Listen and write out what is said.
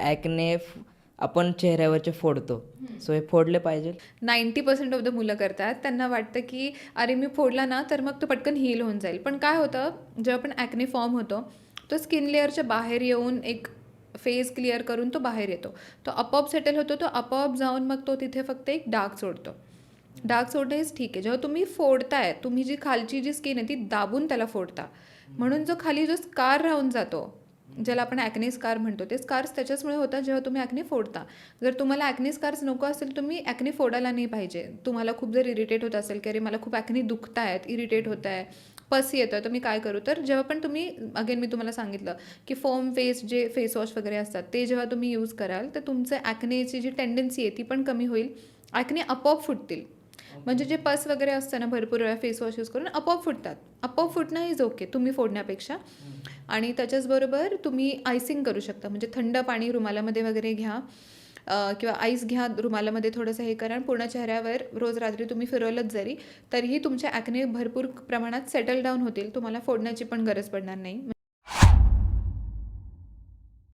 Acne आपण चेहऱ्यावरचे फोडतो, so हे फोडले पाहिजे. 90% ऑफ द मुलं करतात. त्यांना वाटतं की अरे मी फोडला ना तर मग तो पटकन हील होऊन जाईल. पण काय होतं, जेव्हा पण ॲक्ने फॉर्म होतो तो स्किन लेअरच्या बाहेर येऊन एक फेस क्लिअर करून तो बाहेर येतो. तो आपोआप सेटल होतो, तो आपोआप जाऊन मग तो तिथे फक्त एक डाग सोडतो. डाग सोडणं हेच ठीक आहे. जेव्हा तुम्ही फोडताय, तुम्ही जी खालची जी स्किन आहे ती दाबून त्याला फोडता, म्हणून जो खाली जो स्कार राहून जातो, ज्याला आपण ॲक्ने स्कार म्हणतो, ते स्कार्स त्याच्याचमुळे होतात जेव्हा तुम्ही ॲक्ने फोडता. जर तुम्हाला ॲक्ने स्कार्स नको असेल, तुम्ही ॲक्ने फोडायला नाही पाहिजे. तुम्हाला खूप जर इरिटेट होत असेल की अरे मला खूप ॲक्ने दुखत आहेत, इरिटेट होत आहे, पस येतं, तर मी काय करू, तर जेव्हा पण तुम्ही अगेन मी तुम्हाला सांगितलं की फोम फेस जे फेस वॉश वगैरे असतात ते जेव्हा तुम्ही यूज कराल तर तुमचं ॲक्नेची जी टेंडन्सी आहे ती पण कमी होईल. ॲक्ने आपोआप फुटतील. म्हणजे जे पस वगैरे असतं ना, भरपूर वेळा फेस वॉश यूज करून आपोआप फुटतात. आपोआप फुटणं इज ओके तुम्ही फोडण्यापेक्षा. आणि त्याच्याचबरोबर तुम्ही आयसिंग करू शकता. म्हणजे थंड पाणी रुमालामध्ये वगैरे घ्या, किंवा आईस घ्या, रुमालामध्ये थोडंसं हे करा आणि पूर्ण चेहऱ्यावर रोज रात्री तुम्ही फिरवलंच जरी तरीही तुमच्या ॲक्ने भरपूर प्रमाणात सेटल डाऊन होतील. तुम्हाला फोडण्याची पण गरज पडणार नाही.